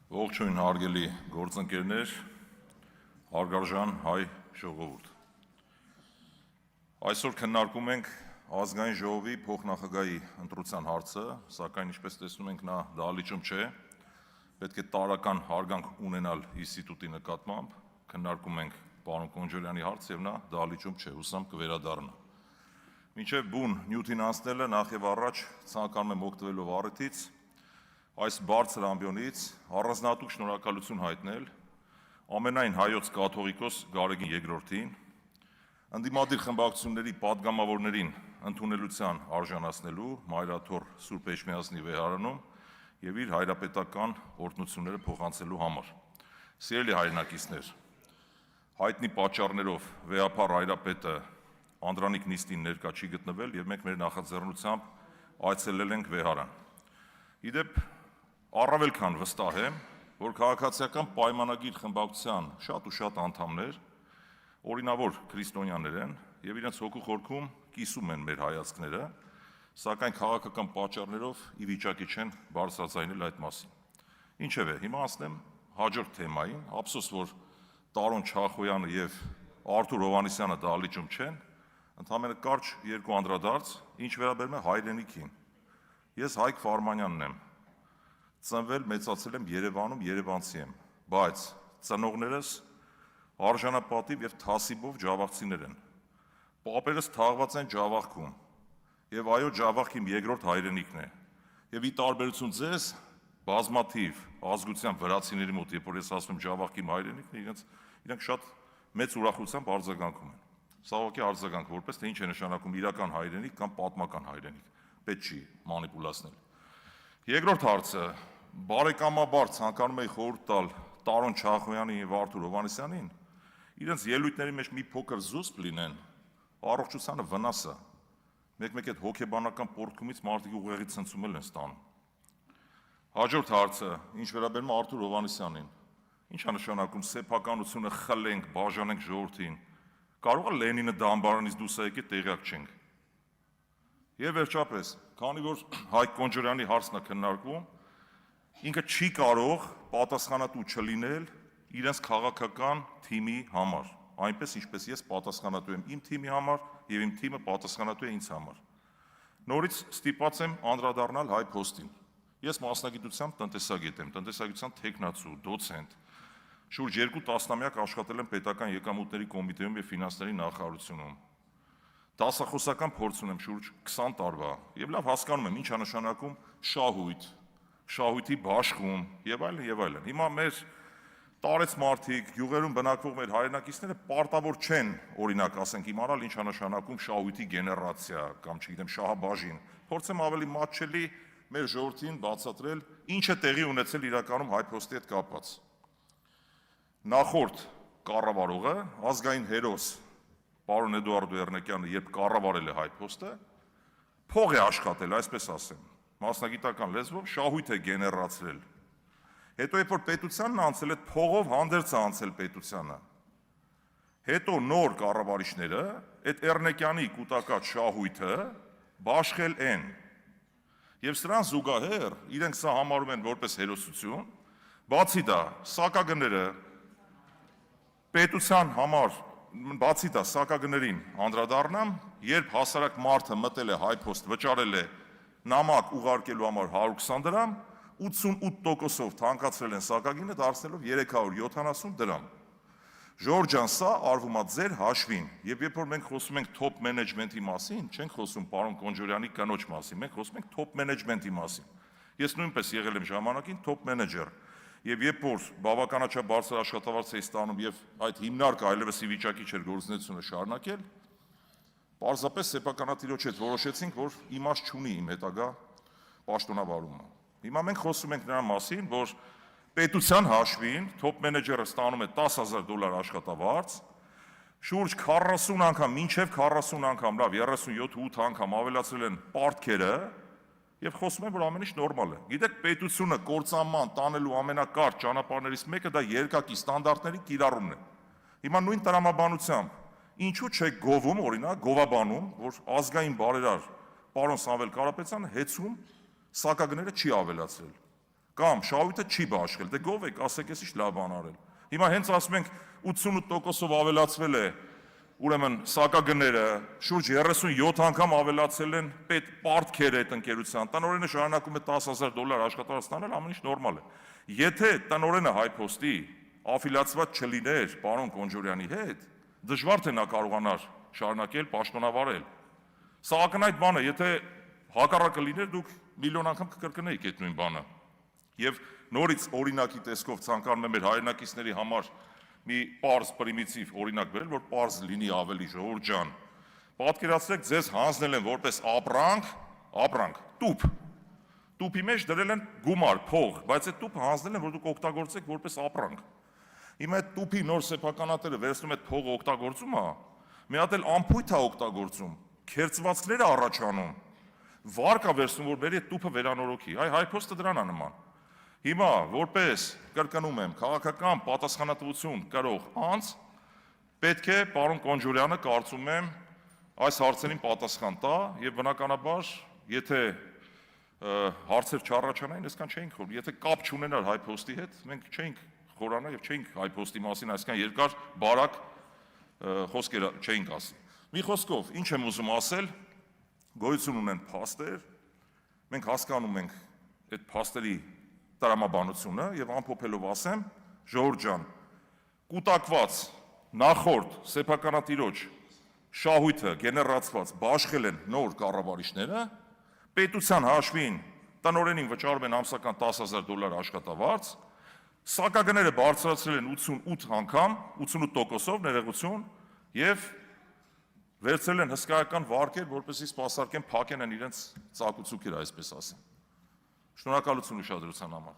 Ողջույն հարգելի գործընկերներ, հարգարժան հայ ժողովուրդ։ Այսօր քննարկում ենք ազգային ժողովի փոխնախագահի ընտրության հարցը, սակայն ինչպես տեսնում ենք նա դահլիճում չէ, պետք է տարրական հարգանք ունենալ ինստիտուտի նկատմամբ, քննարկում ենք պարոն Կոնջորյանի հարցը եւ նա դահլիճում չէ, հուսամ կվերադառնա։ Մինչև բուն նյութին անցնելը նախ եւ առաջ ցանկանում եմ օգտվելով առիթից այս բարձր ամբիոնից առանձնահատուկ շնորհակալություն հայտնել ամենայն հայոց կաթողիկոս Գարեգին II-ին, ընդդիմադիր խմբակցությունների պատգամավորներին ընդունելության արժանացնելու Մայրաթոր Սուրբ Էջմիածնի վեհարանում եւ իր հայրապետական օրհնությունները փոխանցելու համար։ Սիրելի հայրենակիցներ, հայտնի պատճառներով վեհապար հայրապետը Անդրանիկ նիստին ներկա չի գտնվել եւ մենք մեր նախաձեռնությամբ այցելել ենք վեհարան։ Իդեպ առավել քան վստահ եմ, որ քաղաքացիական պայմանագիր խմբակցության շատ ու շատ անդամներ օրինավոր քրիստոնյաներ են եւ իրենց հոգու խորքում կիսում են մեր հայացքները, սակայն քաղաքական պատճառներով ի վիճակի չեն բարձրաձայնել այդ մասին։ Ինչևէ, հիմա անցնեմ հաջորդ թեմային, ափսոս որ Տարոն Չախոյանը եւ Արթուր Հովհաննիսյանը դահլիճում չեն, ընդհանրապես կարճ երկու անդրադարձ, ինչ վերաբերում է հայրենիքին։ Ես Հայկ Ֆարմանյանն եմ, ծնվել մեծացել եմ Երևանում, երևանցի եմ, բայց ծնողներս արժանապատիվ եւ թասիբով ջավախցիներ են։ Պապերս թաղված են Ջավախքում, եւ այո, Ջավախք իմ երկրորդ հայրենիքն է։ Եվ ի տարբերություն ձեզ, բազմաթիվ ազգությամբ վրացիների մոտ, երբ որ ես ասում եմ Ջավախք իմ հայրենիքն է, իրենք շատ մեծ ուրախությամբ արձագանքում են։ Սա ուղղակի արձագանք, որպես թե ինչ է նշանակում իրական հայրենիք կամ պատմական հայրենիք, պետք չի մանիպուլացնել։ Երկրորդ հարցը, բարեկամաբար ցանկանում եի խորհուրդ տալ Տարոն Չախոյանին եւ Արթուր Հովհաննիսյանին, իրենց ելույթների մեջ մի փոքր զուսպ լինեն, առողջությանը վնաս է։ Մեկ-մեկ այդ հոգեբանական պորտքումից մարդիկ ուղեղի ցնցումել են ստանում։ Հաջորդ հարցը, ինչ վերաբերում է Արթուր Հովհաննիսյանին, ի՞նչ է նշանակում սեփականությունը խլենք, բաժանենք ժողովրդին։ Կարող է Լենինը դամբարանից դուրս եկել, տեղյակ չենք։ Եվ վերջապես, քանի որ Հայկ Կոնջորյանի հարցն է քննարկվում, ինքը չի կարող պատասխանատու չլինել իրենց քաղաքական թիմի համար, այնպես ինչպես ես պատասխանատու եմ իմ թիմի համար եւ իմ թիմը պատասխանատու է ինձ համար։ Նորից ստիպված եմ անդրադառնալ Հայ Փոստին։ Ես մասնագիտությամբ տնտեսագետ եմ, տնտեսագիտության թեկնածու, դոցենտ։ Շուրջ 2 տասնամյակ աշխատել եմ պետական եկամուտների կոմիտեում եւ ֆինանսների նախարարությունում։ Դասախոսական փորձ ունեմ շուրջ 20 տարվա եւ լավ հասկանում եմ ինչ է նշանակում շահույթ, շահույթի բաշխում եւ այլն եւ այլն։ Հիմա մեր տարեց մարդիկ, գյուղերում բնակվող մեր հայրենակիցները պարտավոր չեն, օրինակ ասենք, իմանալ ինչ է նշանակում շահույթի գեներացիա կամ չգիտեմ շահաբաժին։ Փորձեմ ավելի մատչելի մեր ժողովրդին բացատրել ինչ է տեղի ունեցել իրականում Հայ Փոստի հետ կապված։ Նախորդ կառավարողը, ազգային հերոս պարոն Էդուարդ Էռնեկյանը, երբ կառավարել է Հայ Փոստը, փող է աշխատել, այսպես ասեմ, մասնագիտական լեզվով շահույթ է գեներացրել։ Հետո երբ որ պետությանն անցել, այդ փողով հանդերձ է անցել պետությանը։ Հետո նոր կառավարիչները այդ Էռնեկյանի կուտակած շահույթը բաշխել են։ Եվ սրան զուգահեռ իրենք սա համարում են որպես հերոսություն, բացի դա սակագները պետության համար, բացի դա սակագներին անդրադառնամ, երբ հասարակ մարդը մտել է Հայ Փոստ, վճարել է նամակ ուղարկելու համար 120 դրամ, 88%-ով թանկացրել են սակագինը, դարձնելով 370 դրամ։ Ժորժ ջան, սա արվում է ձեր հաշվին, եւ երբ որ մենք խոսում ենք top management-ի մասին, չենք խոսում պարոն Կոնջորյանի կնոջ մասին, մենք խոսում ենք top management-ի մասին։ Ես նույնպես եղել եմ ժամանակին top manager, եւ երբ որ բավականաչափ բարձր աշխատավարձ էի ստանում եւ այդ հիմնարկը այլևս ի վիճակի չէր գործունեությունը շարունակել, պարզապես սեփականատիրոջ հետ որոշեցինք, որ իմաստ չունի իմ հետագա պաշտոնավարումը։ Հիմա մենք խոսում ենք նրա մասին, որ պետության հաշվին top manager-ը ստանում է $10,000 աշխատավարձ, շուրջ 40 անգամ, մինչև 40 անգամ, լավ 37-8 անգամ ավելացրել են պարտքերը եւ խոսում են, որ ամեն ինչ նորմալ է։ Գիտեք, պետությունը կործանման տանելու ամենակարճ ճանապարհներից մեկը դա երկակի ստանդարտների կիրառումն է։ Հիմա նույն տրամաբանությամբ ինչու՞ չեք գովում, օրինակ, գովաբանում, որ ազգային բարերար պարոն Սամվել Կարապետյանը հեծում սակագները չի ավելացրել։ կամ շահույթը չի բաշխել, դե գով եք, ասեք, ես ինչ լավ բան արել։ Հիմա հենց ասում ենք 88%-ով ավելացվել է, ուրեմն սակագները, շուրջ 37 անգամ ավելացել են պարտքերը այդ ընկերության, տնօրենը շարունակում է $10,000 աշխատավարձ ստանել, ամեն ինչ նորմալ է։ Եթե տնօրենը հայփոստի աֆիլիացված չլիներ պարոն Կոնջորյանի հետ, դժվար թե նա կարողանար շարունակել պաշտոնավարել։ Սա ակնհայտ բան է, եթե հակառակը լիներ, դուք միլիոն անգամ կկրկնեիք այդ նույն բանը։ Եվ նորից օրինակի տեսքով ցանկանում եմ մեր հայրենակիցների համար մի պարզ պրիմիտիվ օրինակ բերել, որ պարզ լինի ավելի, ժողովուրդ ջան։ Պատկերացրեք, ձեզ հանձնել են որպես ապրանք, տուփ։ Տուփի մեջ դրել են գումար, փող, բայց այդ տուփը հանձնել են, որ դուք օգտագործեք որպես ապրանք։ Հիմա այդ տուփի նոր սեփականատերը վերցնում այդ փողը օգտագործում է, մի հատ էլ ամփույթ է օգտագործում, քերծվածքներ է առաջանում, վարկ է վերցնում, որ բերի այդ տուփը վերանորոգի։ Այ հայփոստը դրան է նման։ Հիմա որպես կրկնում եմ, քաղաքական պատասխանատվություն կրող անձ պետք է պարոն Կոնջորյանը կարծում եմ այս հարցերին պատասխան տա եւ բնականաբար եթե հարցեր չառաջանային, այսքան չէինք խորհ, եթե կապ չունենար հայփոստի հետ, մենք չէինք խորանա եւ չէինք հայփոստի մասին այսքան երկար բարակ խոսքեր չէինք ասի։ Մի խոսքով, ինչ եմ ուզում ասել, գոյություն ունեն փաստեր, մենք հասկանում ենք այդ փաստերի տրամաբանությունը եւ ամփոփելով ասեմ, ժողովուրդ ջան, կուտակված նախորդ սեփականատիրոջ շահույթը գեներացված բաշխել են նոր կառավարիչները, պետության հաշվին տնօրենին վճարում են ամսական $10,000 աշխատավարձ, սակագները բարձրացրել են 88 անգամ, 88%-ով ներողություն եւ վերցրել են հսկայական վարկեր, որպեսզի սպասարկեն փակեն իրենց ծակուցուքերը, այսպես ասեմ։ Շնորհակալություն ուշադրության համար։